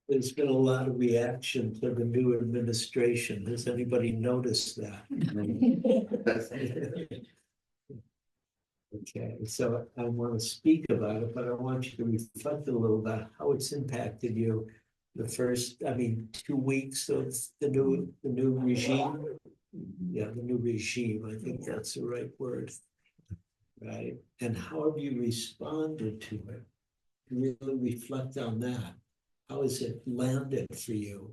There's been a lot of reaction to the new administration. Has anybody noticed that? Okay, so I want to speak about it, but I want you to reflect a little about how it's impacted you. The first, 2 weeks of the new regime. Yeah, the new regime, I think that's the right word. Right, and how have you responded to it? Really reflect on that. How has it landed for you?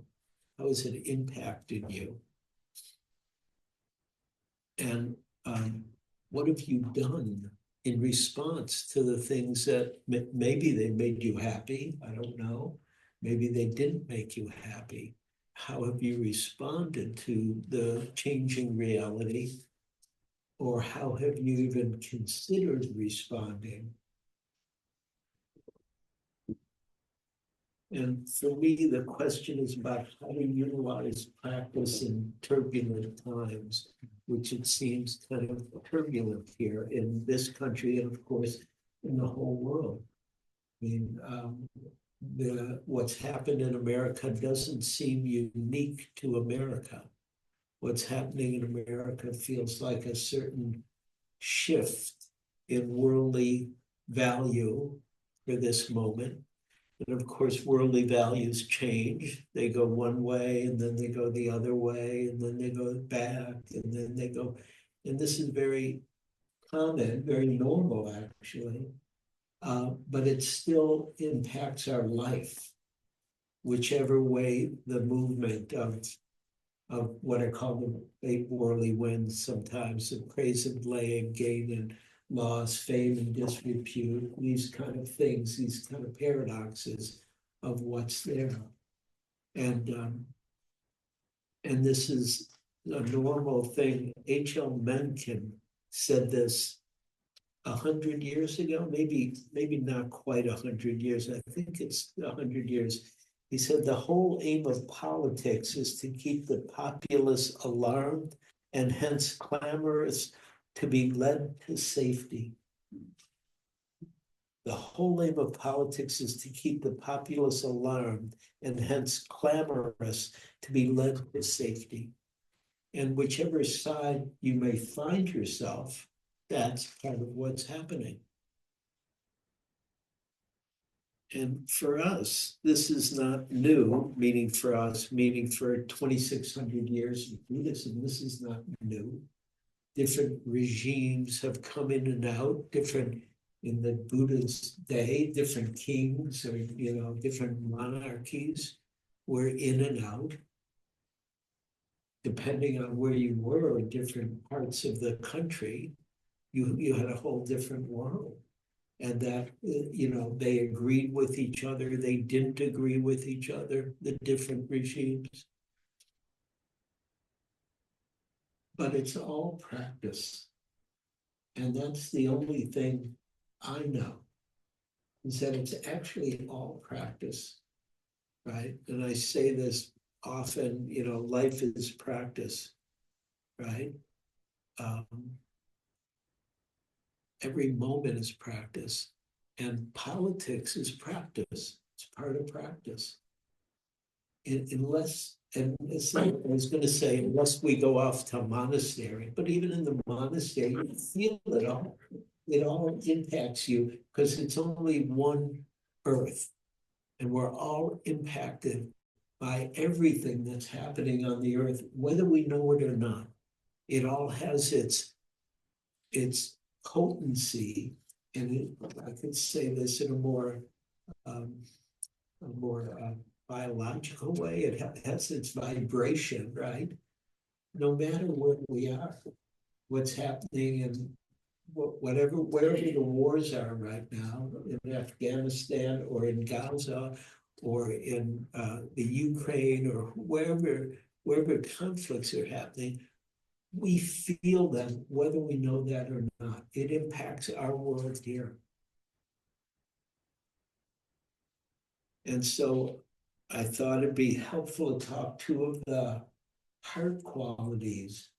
How has it impacted you? And what have you done in response to the things that maybe they made you happy? I don't know. Maybe they didn't make you happy. How have you responded to the changing reality? Or how have you even considered responding? And for me, the question is about how to utilize practice in turbulent times, which it seems kind of turbulent here in this country and, of course, in the whole world. I mean, what's happened in America doesn't seem unique to America. What's happening in America feels like a certain shift in worldly value for this moment. And of course, worldly values change. They go one way and then they go the other way and then they go back and then they go. And this is very common, very normal actually. But it still impacts our life, whichever way the movement of what I call the eight worldly winds sometimes, the praise and blame, gain and loss, fame and disrepute, these kind of things, these kind of paradoxes of what's there. And this is a normal thing. H.L. Mencken said this 100 years ago, maybe not quite 100 years. I think it's 100 years. He said the whole aim of politics is to keep the populace alarmed and hence clamorous to be led to safety. The whole aim of politics is to keep the populace alarmed and hence clamorous to be led to safety. And whichever side you may find yourself, that's kind of what's happening. And for us, this is not new, meaning for us, meaning for 2,600 years of Buddhism, this is not new. Different regimes have come in and out, different in the Buddha's day, different kings or, different monarchies were in and out. Depending on where you were in different parts of the country, you had a whole different world. And that, they agreed with each other, they didn't agree with each other, the different regimes. But it's all practice. And that's the only thing I know, is that it's actually all practice, right? And I say this often, life is practice, right? Every moment is practice, and politics is practice. It's part of practice. Unless I was going to say, unless we go off to a monastery, but even in the monastery, you feel it all. It all impacts you because it's only one earth, and we're all impacted by everything that's happening on the earth, whether we know it or not. It all has its potency, and I could say this in a more biological way. It has its vibration, right? No matter where we are, what's happening, and wherever the wars are right now, in Afghanistan or in Gaza or in the Ukraine or wherever conflicts are happening, we feel them whether we know that or not. It impacts our world here. And so I thought it'd be helpful to talk two of the heart qualities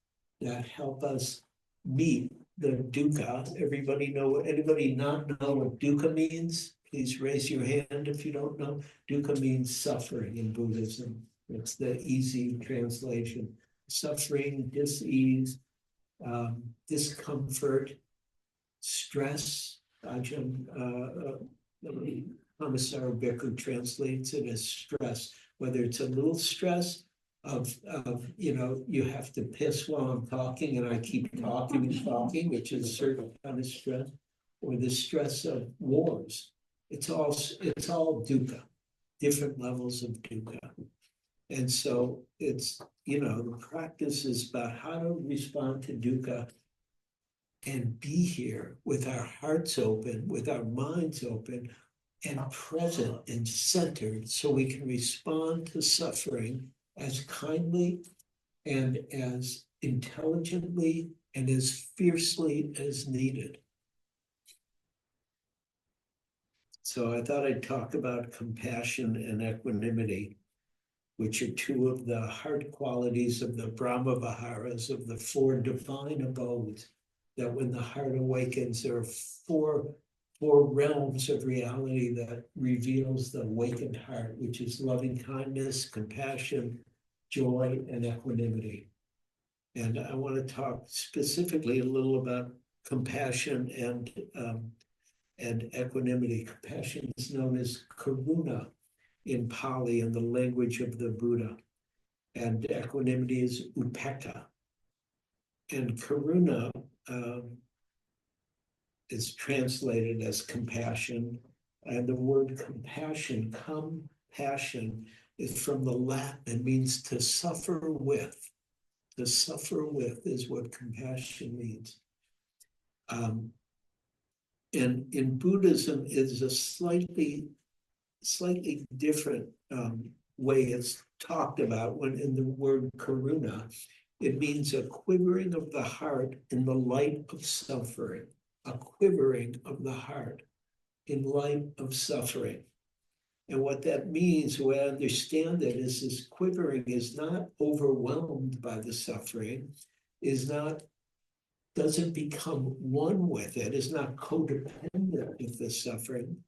that help us meet the dukkha. Anybody not know what dukkha means? please raise your hand if you don't know. Dukkha means suffering in Buddhism. It's the easy translation. Suffering, dis-ease, discomfort, stress. Ajahn Commissar Bhikkhu translates it as stress, whether it's a little stress of you have to piss while I'm talking and I keep talking and talking, which is a certain kind of stress, or the stress of wars. It's all dukkha, different levels of dukkha. And so it's, the practice is about how to respond to dukkha and be here with our hearts open, with our minds open, and present and centered, so we can respond to suffering as kindly and as intelligently and as fiercely as needed. So I thought I'd talk about compassion and equanimity, which are two of the heart qualities of the Brahma Viharas, of the four divine abodes, that when the heart awakens, there are four realms of reality that reveals the awakened heart, which is loving kindness, compassion, joy, and equanimity. And I want to talk specifically a little about compassion and equanimity. Compassion is known as karuna in Pali, in the language of the Buddha, and equanimity is upekkha. And karuna is translated as compassion, and the word compassion is from the Latin. It means to suffer with. To suffer with is what compassion means. And in Buddhism, it's a slightly different way it's talked about. When in the word karuna, it means a quivering of the heart in the light of suffering. A quivering of the heart in light of suffering. And what that means, the way I understand it, is this quivering is not overwhelmed by the suffering, doesn't become one with it, is not codependent with the suffering,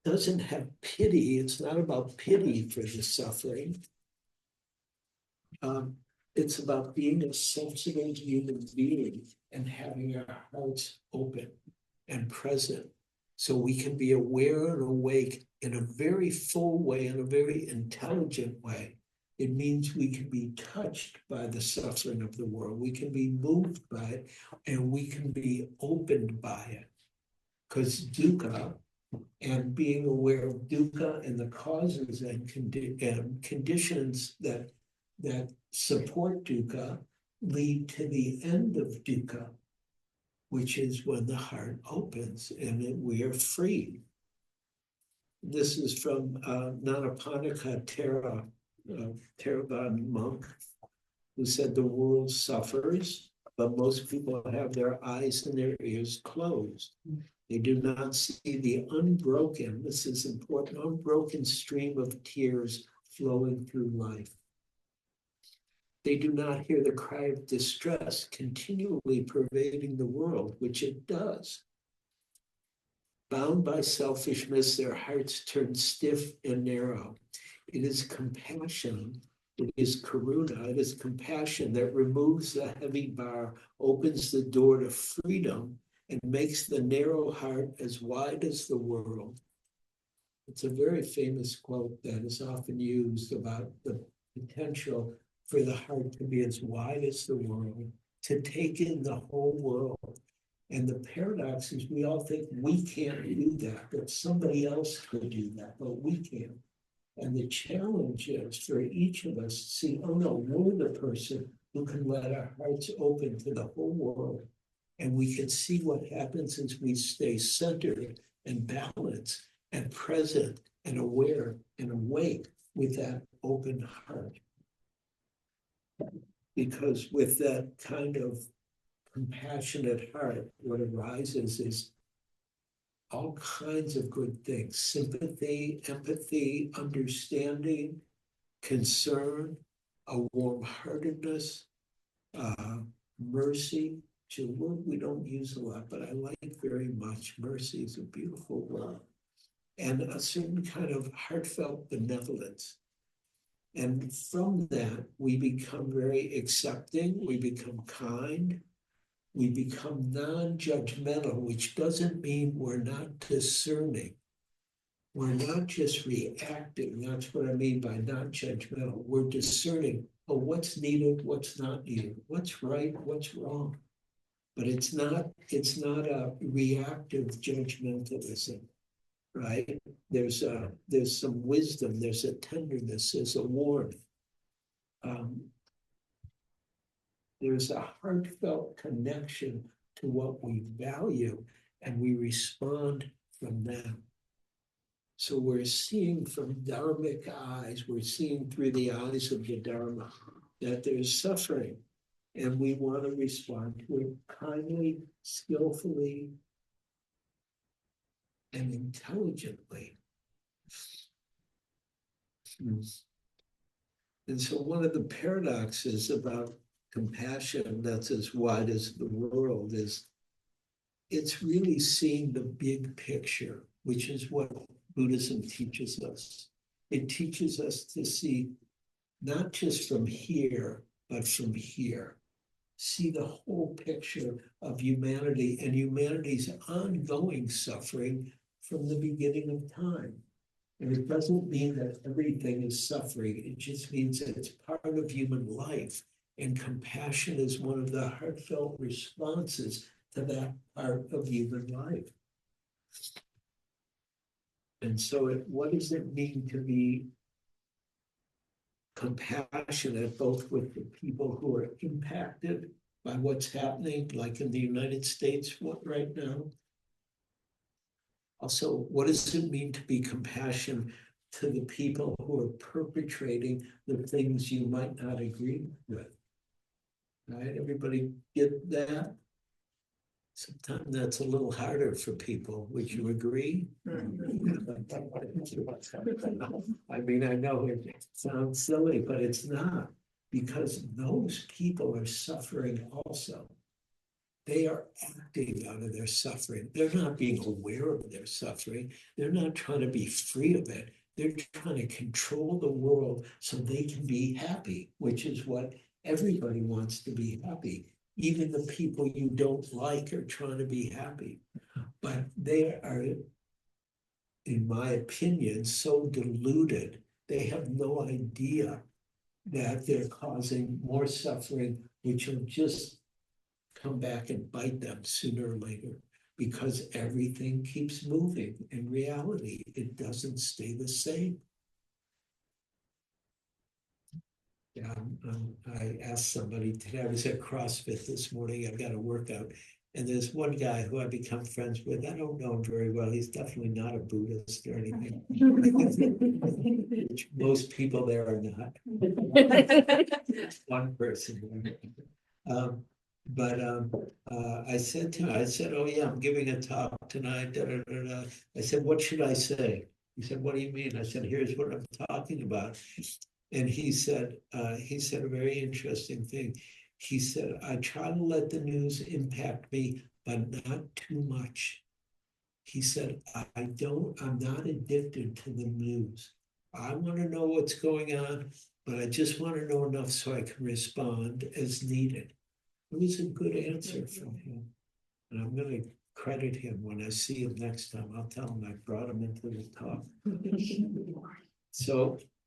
doesn't have pity. It's not about pity for the suffering. It's about being a sensitive human being and having our hearts open and present, so we can be aware and awake in a very full way, in a very intelligent way. It means we can be touched by the suffering of the world. We can be moved by it, and we can be opened by it. Because dukkha, and being aware of dukkha and the causes and conditions that support dukkha, lead to the end of dukkha, which is when the heart opens and we are free. This is from Nyanaponika Thera, Theravada monk, who said the world suffers, but most people have their eyes and their ears closed. They do not see the unbroken, this is important, unbroken stream of tears flowing through life. They do not hear the cry of distress continually pervading the world, which it does. Bound by selfishness, their hearts turn stiff and narrow. It is compassion, it is karuna, it is compassion that removes the heavy bar, opens the door to freedom, and makes the narrow heart as wide as the world. It's a very famous quote that is often used about the potential for the heart to be as wide as the world, to take in the whole world. And the paradox is we all think we can't do that somebody else could do that, but we can't. And the challenge is for each of us to see, oh no, we're the person who can let our hearts open to the whole world. And we can see what happens as we stay centered and balanced and present and aware and awake with that open heart. Because with that kind of compassionate heart, what arises is all kinds of good things: sympathy, empathy, understanding, concern, a warm-heartedness, mercy, which is a word we don't use a lot, but I like very much. Mercy is a beautiful word. and a certain kind of heartfelt benevolence. And from that, we become very accepting, we become kind, we become non-judgmental, which doesn't mean we're not discerning. We're not just reacting. That's what I mean by non-judgmental. We're discerning, oh, what's needed, what's not needed, what's right, what's wrong. But it's not a reactive judgmentalism, right? There's some wisdom, there's a tenderness, there's a warmth. There's a heartfelt connection to what we value, and we respond from that. So we're seeing from dharmic eyes, we're seeing through the eyes of the Dharma that there's suffering, and we want to respond to it kindly, skillfully, and intelligently. And so one of the paradoxes about compassion that's as wide as the world is it's really seeing the big picture, which is what Buddhism teaches us. It teaches us to see not just from here, but from here. See the whole picture of humanity and humanity's ongoing suffering from the beginning of time. And it doesn't mean that everything is suffering. It just means that it's part of human life. And compassion is one of the heartfelt responses to that part of human life. And so what does it mean to be compassionate, both with the people who are impacted by what's happening, like in the United States right now? Also, what does it mean to be compassionate to the people who are perpetrating the things you might not agree with? Right? Everybody get that? Sometimes that's a little harder for people. Would you agree? I mean, I know it sounds silly, but it's not, because those people are suffering also. They are acting out of their suffering. They're not being aware of their suffering. They're not trying to be free of it. They're trying to control the world so they can be happy, which is what everybody wants to be happy. Even the people you don't like are trying to be happy. But they are, in my opinion, so deluded. They have no idea that they're causing more suffering, which will just come back and bite them sooner or later, because everything keeps moving. In reality, it doesn't stay the same. Yeah, I asked somebody today, I was at CrossFit this morning, I got a workout, and there's one guy who I've become friends with. I don't know him very well. He's definitely not a Buddhist or anything, which most people there are not. One person. I said to him, oh yeah, I'm giving a talk tonight. Da, da, da, da. I said, what should I say? He said, what do you mean? I said, here's what I'm talking about. And he said a very interesting thing. He said, I try to let the news impact me, but not too much. He said, I'm not addicted to the news. I want to know what's going on, but I just want to know enough so I can respond as needed. It was a good answer from him. And I'm going to credit him when I see him next time. I'll tell him I brought him into the talk.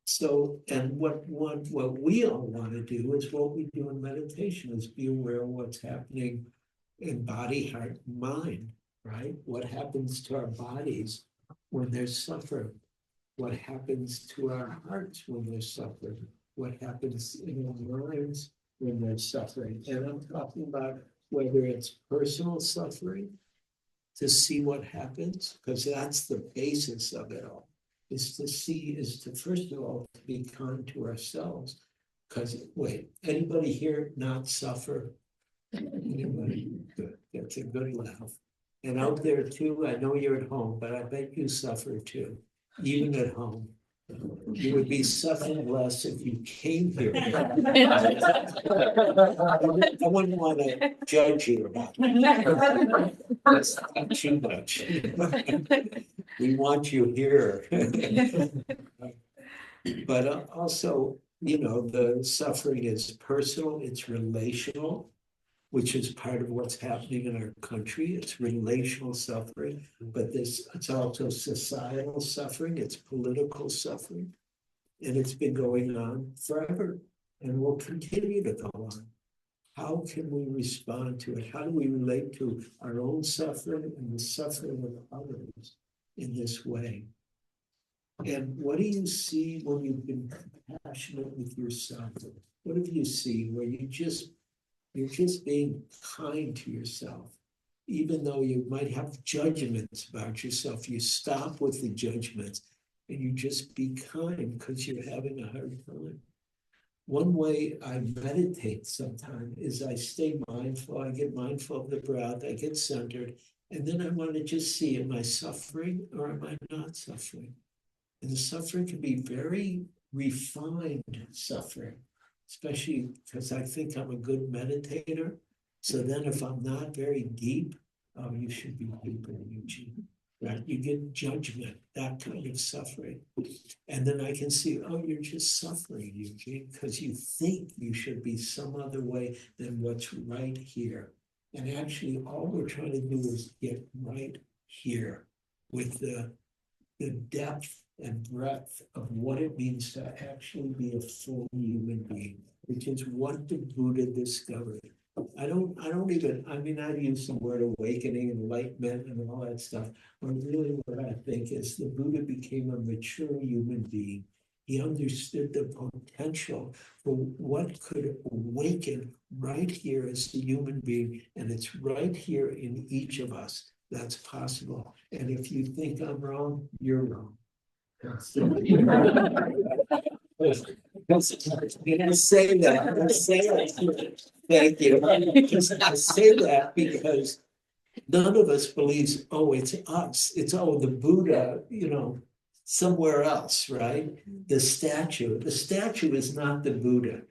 So, and what we all want to do is what we do in meditation, is be aware of what's happening in body, heart, and mind, right? What happens to our bodies when there's suffering? What happens to our hearts when there's suffering? What happens in our minds when there's suffering? And I'm talking about whether it's personal suffering, to see what happens, because that's the basis of it all. Is to first of all, to be kind to ourselves. Because wait, anybody here not suffer? Anybody? Good. That's a good laugh. And out there too, I know you're at home, but I bet you suffer too, even at home. You would be suffering less if you came here. I wouldn't want to judge you about it. That's not too much. We want you here. But also, the suffering is personal, it's relational, which is part of what's happening in our country. It's relational suffering, but it's also societal suffering, it's political suffering, and it's been going on forever and will continue to go on. How can we respond to it? How do we relate to our own suffering and the suffering of others in this way? And what do you see when you've been compassionate with yourself? What do you see where you're just being kind to yourself? Even though you might have judgments about yourself, you stop with the judgments and you just be kind because you're having a hard time. One way I meditate sometimes is I stay mindful, I get mindful of the breath, I get centered, and then I want to just see, am I suffering or am I not suffering? And the suffering can be very refined suffering, especially because I think I'm a good meditator. So then if I'm not very deep, oh, you should be deeper, Eugene. Right? You get judgment, that kind of suffering. And then I can see, oh, you're just suffering, Eugene, because you think you should be some other way than what's right here. And actually, all we're trying to do is get right here with the depth and breadth of what it means to actually be a full human being, which is what the Buddha discovered. I use the word awakening, enlightenment, and all that stuff, but really what I think is the Buddha became a mature human being. He understood the potential for what could awaken right here as a human being, and it's right here in each of us. That's possible. And if you think I'm wrong, you're wrong. I say that. Thank you. I say that because none of us believes, oh, it's us. It's, oh, the Buddha, somewhere else, right? The statue. The statue is not the Buddha.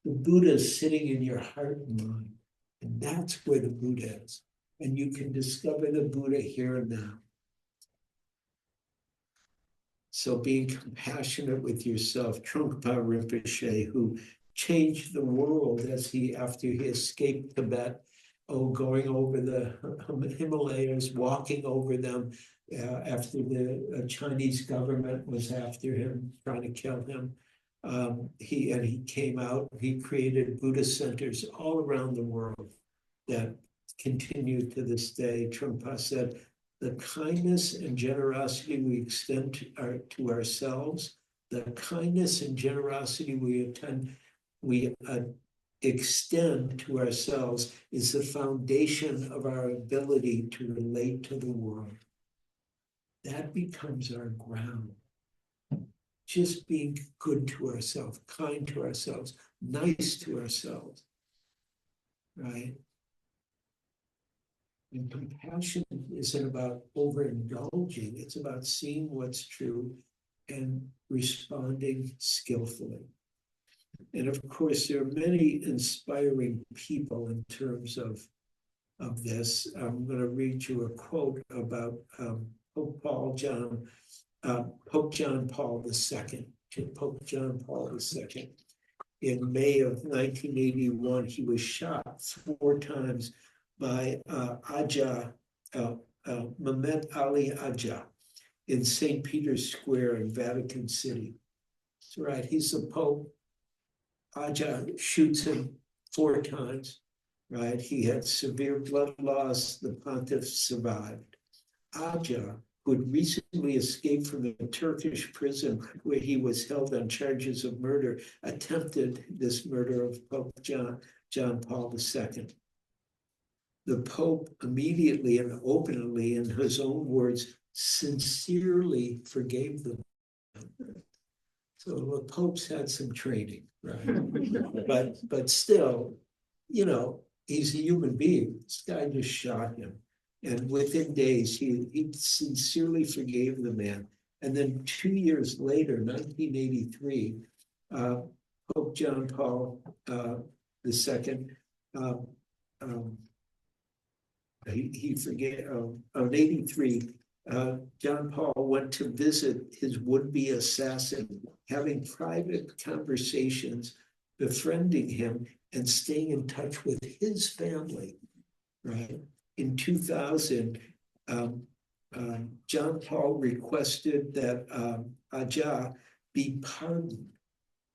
The Buddha is sitting in your heart and mind. And that's where the Buddha is. And you can discover the Buddha here and now. So being compassionate with yourself, Trungpa Rinpoche, who changed the world after he escaped Tibet, going over the Himalayas, walking over them after the Chinese government was after him, trying to kill him. He came out, he created Buddhist centers all around the world that continue to this day. Trungpa said, the kindness and generosity we extend to ourselves, the kindness and generosity we extend to ourselves is the foundation of our ability to relate to the world. That becomes our ground. Just being good to ourselves, kind to ourselves, nice to ourselves, right? And compassion isn't about overindulging, it's about seeing what's true and responding skillfully. And of course, there are many inspiring people in terms of this. I'm going to read you a quote about Pope John Paul II. Pope John Paul II. In May of 1981, he was shot 4 times by Mehmet Ali Aja in St. Peter's Square in Vatican City. That's right, he's the Pope. Aja shoots him 4 times, right? He had severe blood loss. The pontiff survived. Aja, who had recently escaped from a Turkish prison where he was held on charges of murder, attempted this murder of Pope John Paul II. The Pope immediately and openly, in his own words, sincerely forgave them. So the popes had some training, right? but still, he's a human being. This guy just shot him. And within days, he sincerely forgave the man. And then 2 years later, 1983, Pope John Paul II, he forgave, in 83, John Paul went to visit his would-be assassin, having private conversations, befriending him, and staying in touch with his family, right? In 2000, John Paul requested that Aja be pardoned,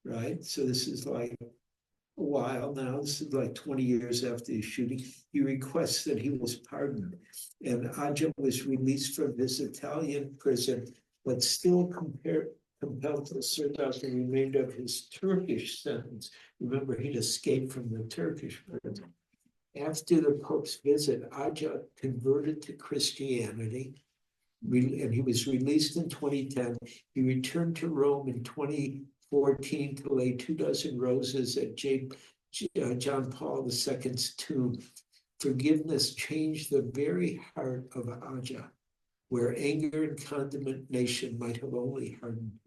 right? So this is like a while now. This is like 20 years after the shooting. He requests that he was pardoned. And Aja was released from his Italian prison, but still compelled to serve out the remainder of his Turkish sentence. Remember, he'd escaped from the Turkish prison. After the Pope's visit, Aja converted to Christianity, and he was released in 2010. He returned to Rome in 2014 to lay 24 roses at John Paul II's tomb. Forgiveness changed the very heart of Aja, where anger and condemnation might have only hardened.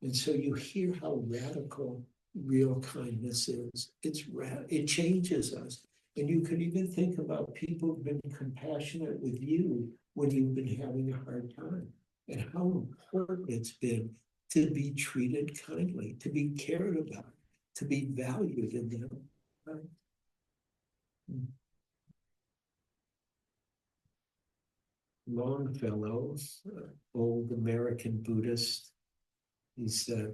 And so you hear how radical real kindness is. It changes us. And you could even think about people who've been compassionate with you when you've been having a hard time, and how important it's been to be treated kindly, to be cared about, to be valued in them. Right? Longfellow, old American Buddhist, he said,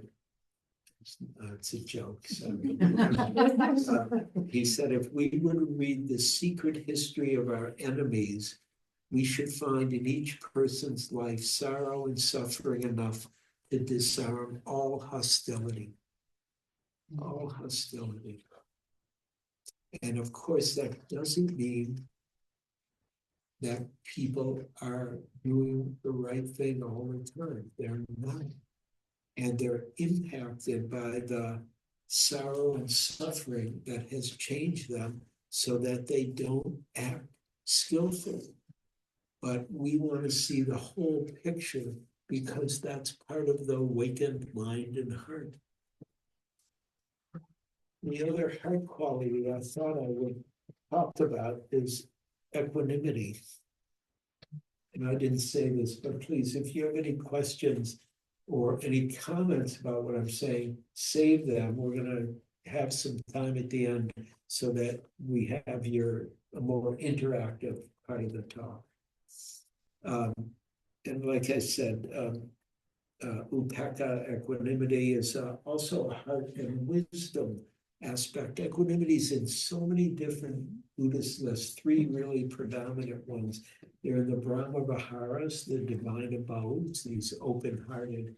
it's a joke. He said, if we were to read the secret history of our enemies, we should find in each person's life sorrow and suffering enough to disarm all hostility. All hostility. And of course, that doesn't mean that people are doing the right thing all the time. They're not. And they're impacted by the sorrow and suffering that has changed them so that they don't act skillfully. But we want to see the whole picture because that's part of the awakened mind and heart. The other heart quality I thought I would talk about is equanimity. And I didn't say this, but please, if you have any questions or any comments about what I'm saying, save them. We're going to have some time at the end so that we have a more interactive part of the talk. And like I said, upekkha, equanimity, is also a heart and wisdom aspect. Equanimity is in so many different Buddhist lists, 3 really predominant ones. They're in the Brahma Viharas, the divine abodes, these open-hearted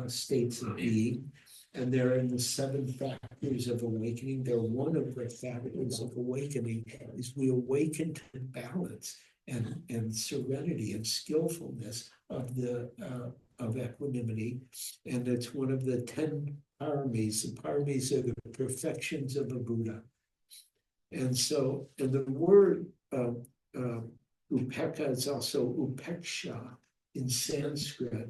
states of being. And they're in the 7 factors of awakening. They're one of the factors of awakening is we awaken to balance and serenity and skillfulness of equanimity. And it's one of the 10 paramis. The paramis are the perfections of a Buddha. And so, and the word upekkha is also upeksha in Sanskrit.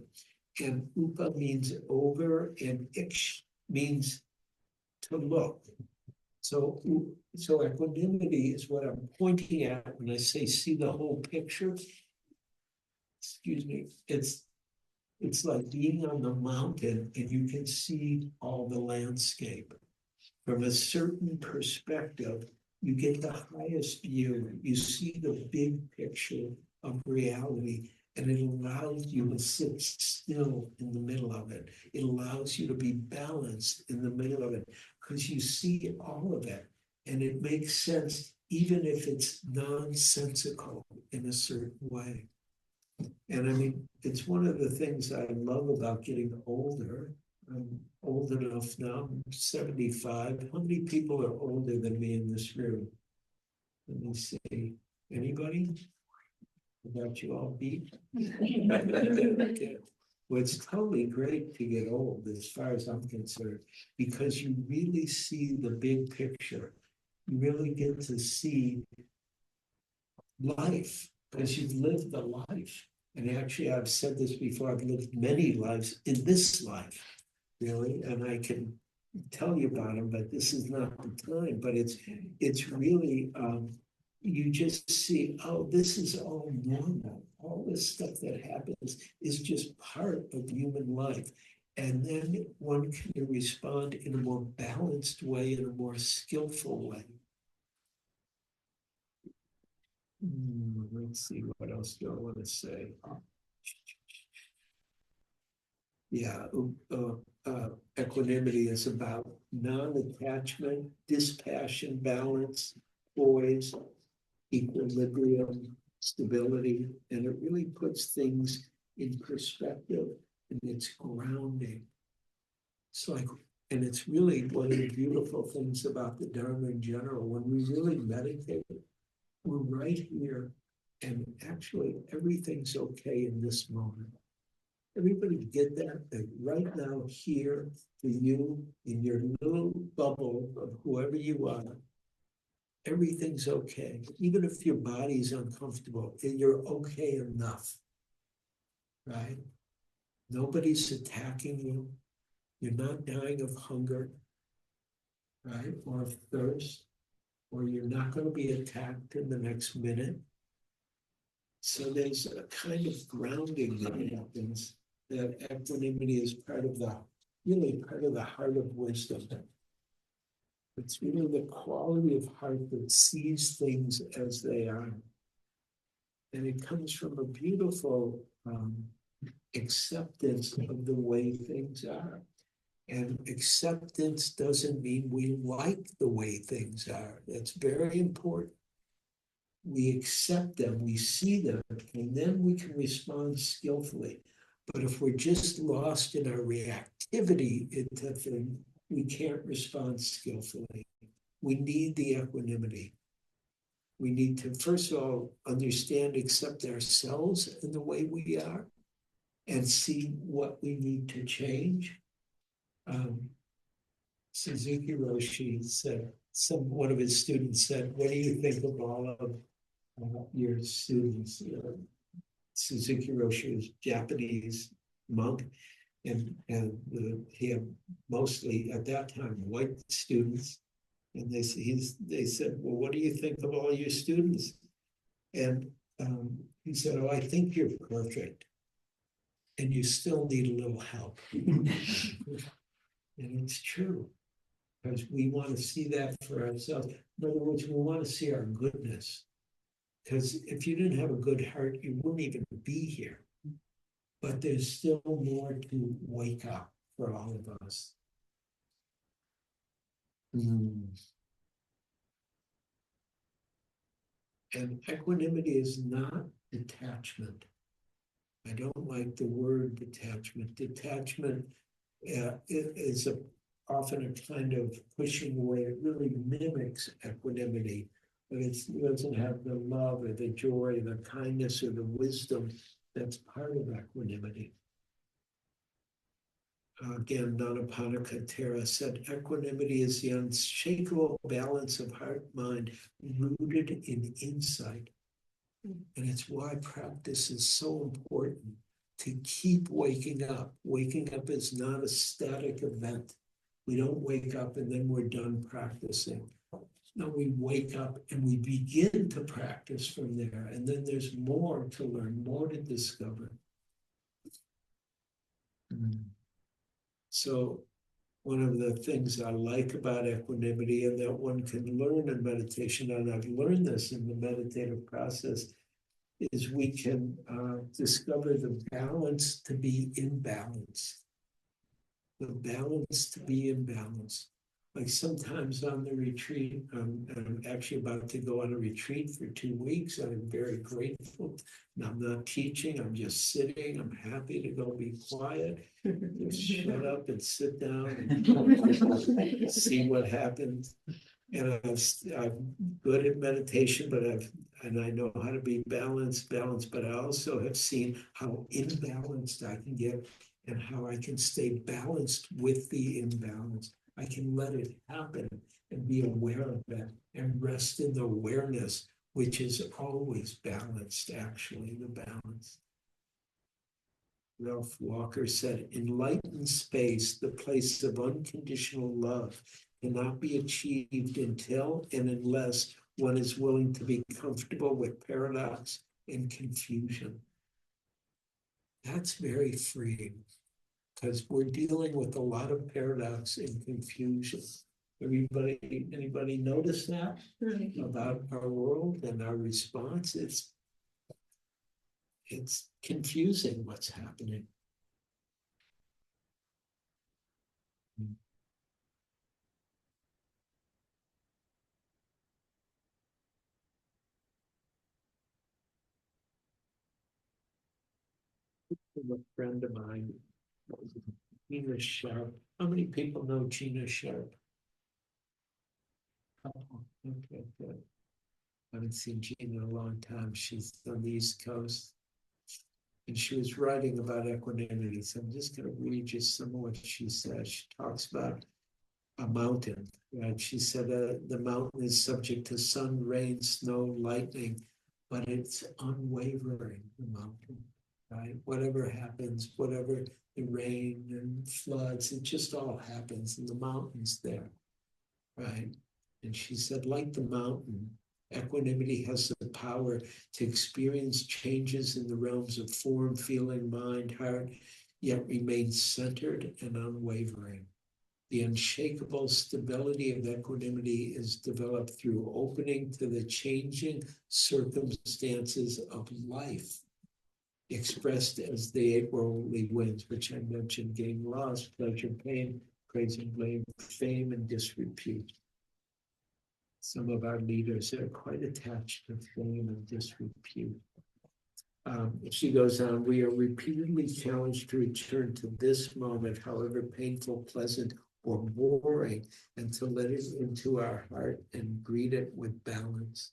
And upa means over, and iksh means to look. So equanimity is what I'm pointing at when I say see the whole picture. Excuse me. It's like being on the mountain and you can see all the landscape. From a certain perspective, you get the highest view. You see the big picture of reality, and it allows you to sit still in the middle of it. It allows you to be balanced in the middle of it because you see all of it, and it makes sense even if it's nonsensical in a certain way. And I mean, it's one of the things I love about getting older. I'm old enough now, I'm 75. How many people are older than me in this room? Let me see. Anybody? About you all beat? Okay. Well, it's totally great to get old as far as I'm concerned, because you really see the big picture. You really get to see life because you've lived the life. And actually, I've said this before, I've lived many lives in this life, really, and I can tell you about them, but this is not the time. But it's really you just see, oh, this is all normal. All this stuff that happens is just part of human life. And then one can respond in a more balanced way, in a more skillful way. Let's see, what else do I want to say? Yeah, equanimity is about non-attachment, dispassion, balance, poise, equilibrium, stability, and it really puts things in perspective, and it's grounding. It's like, and it's really one of the beautiful things about the Dharma in general. When we really meditate, we're right here, and actually everything's okay in this moment. Everybody get that right now here for you in your little bubble of whoever you are, everything's okay. Even if your body's uncomfortable, you're okay enough, right? Nobody's attacking you. You're not dying of hunger, right? Or of thirst, or you're not going to be attacked in the next minute. So there's a kind of grounding that happens, that equanimity is really part of the heart of wisdom. It's really the quality of heart that sees things as they are. And it comes from a beautiful acceptance of the way things are. And acceptance doesn't mean we like the way things are. That's very important. We accept them, we see them, and then we can respond skillfully. But if we're just lost in our reactivity into things, we can't respond skillfully. We need the equanimity. We need to, first of all, understand, accept ourselves in the way we are, and see what we need to change. Suzuki Roshi said, one of his students said, what do you think of all of your students? Suzuki Roshi was a Japanese monk, and he had mostly, at that time, white students. And they said, well, what do you think of all your students? And he said, oh, I think you're perfect. And you still need a little help. And it's true, because we want to see that for ourselves. In other words, we want to see our goodness. Because if you didn't have a good heart, you wouldn't even be here. But there's still more to wake up for all of us. And equanimity is not detachment. I don't like the word detachment. Detachment is often a kind of pushing away. It really mimics equanimity, but it doesn't have the love or the joy, the kindness or the wisdom that's part of equanimity. Again, Nyanaponika Thera said, equanimity is the unshakable balance of heart, mind, rooted in insight. And it's why practice is so important, to keep waking up. Waking up is not a static event. We don't wake up and then we're done practicing. No, we wake up and we begin to practice from there. And then there's more to learn, more to discover. So one of the things I like about equanimity, and that one can learn in meditation, and I've learned this in the meditative process, is we can discover the balance to be in balance. The balance to be in balance. Like sometimes on the retreat, I'm actually about to go on a retreat for 2 weeks. I'm very grateful. And I'm not teaching, I'm just sitting. I'm happy to go be quiet. Just shut up and sit down and see what happens. And I'm good at meditation, but I know how to be balanced, but I also have seen how imbalanced I can get and how I can stay balanced with the imbalance. I can let it happen and be aware of that and rest in the awareness, which is always balanced, actually, the balance. Ralph Walker said, enlightened space, the place of unconditional love, cannot be achieved until and unless one is willing to be comfortable with paradox and confusion. That's very freeing, because we're dealing with a lot of paradox and confusion. Anybody notice that about our world and our response? It's confusing what's happening. From a friend of mine, Gina Sharp. How many people know Gina Sharp? Oh, okay, good. I haven't seen Gina in a long time. She's on the East Coast. And she was writing about equanimity. So I'm just going to read you some of what she says. She talks about a mountain, right? She said the mountain is subject to sun, rain, snow, lightning, but it's unwavering, the mountain, right? Whatever happens, whatever the rain and floods, it just all happens, and the mountain's there, right? And she said, like the mountain, equanimity has the power to experience changes in the realms of form, feeling, mind, heart, yet remain centered and unwavering. The unshakable stability of equanimity is developed through opening to the changing circumstances of life, expressed as the eight worldly winds, which I mentioned: gain, loss, pleasure, pain, praise and blame, fame and disrepute. Some of our leaders are quite attached to fame and disrepute. She goes on, we are repeatedly challenged to return to this moment, however painful, pleasant, or boring, and to let it into our heart and greet it with balance.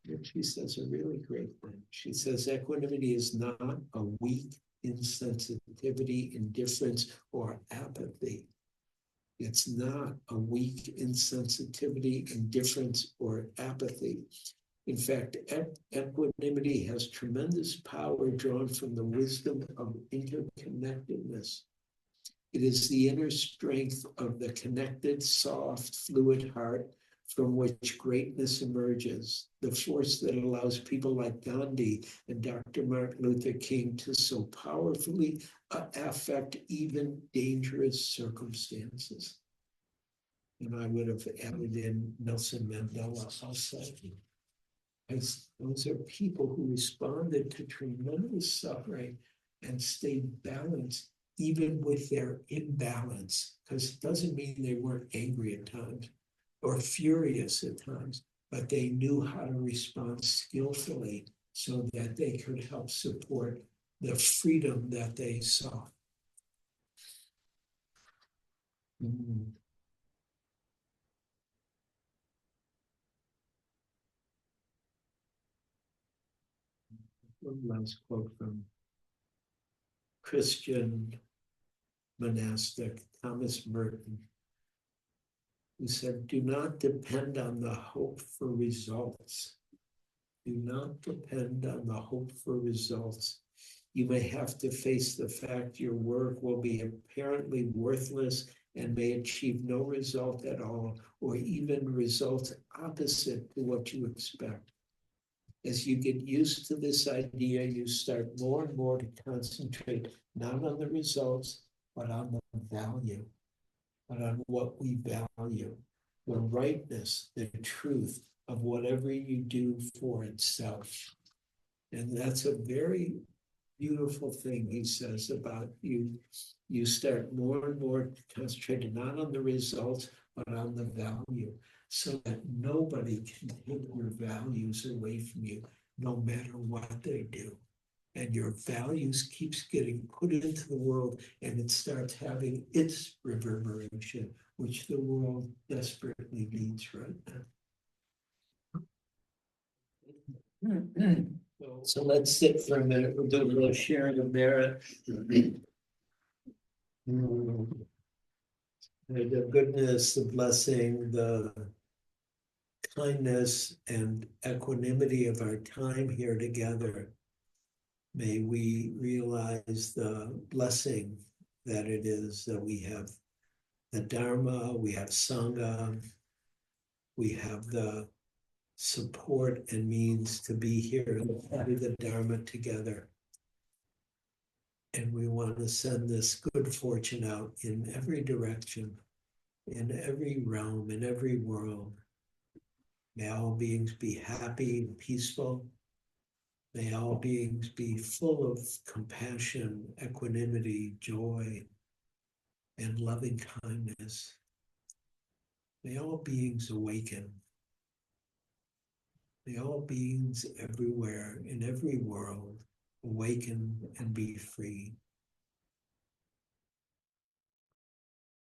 And she says a really great thing. She says, equanimity is not a weak insensitivity, indifference, or apathy. It's not a weak insensitivity, indifference, or apathy. In fact, equanimity has tremendous power drawn from the wisdom of interconnectedness. It is the inner strength of the connected, soft, fluid heart from which greatness emerges, the force that allows people like Gandhi and Dr. Martin Luther King to so powerfully affect even dangerous circumstances. And I would have added in Nelson Mandela also. As those are people who responded to tremendous suffering and stayed balanced even with their imbalance, because it doesn't mean they weren't angry at times or furious at times, but they knew how to respond skillfully so that they could help support the freedom that they saw. One last quote from Christian monastic Thomas Merton, who said, do not depend on the hope for results. Do not depend on the hope for results. You may have to face the fact your work will be apparently worthless and may achieve no result at all, or even results opposite to what you expect. As you get used to this idea, you start more and more to concentrate not on the results, but on the value, but on what we value, the rightness, the truth of whatever you do for itself. And that's a very beautiful thing he says about you. You start more and more to concentrate not on the results, but on the value, so that nobody can take your values away from you, no matter what they do. And your values keeps getting put into the world, and it starts having its reverberation, which the world desperately needs right now. So let's sit for a minute. We'll do a little sharing of merit. The goodness, the blessing, the kindness and equanimity of our time here together. May we realize the blessing that it is that we have the Dharma, we have Sangha, we have the support and means to be here and do the Dharma together. And we want to send this good fortune out in every direction, in every realm, in every world. May all beings be happy and peaceful. May all beings be full of compassion, equanimity, joy, and loving kindness. May all beings awaken. May all beings everywhere, in every world, awaken and be free.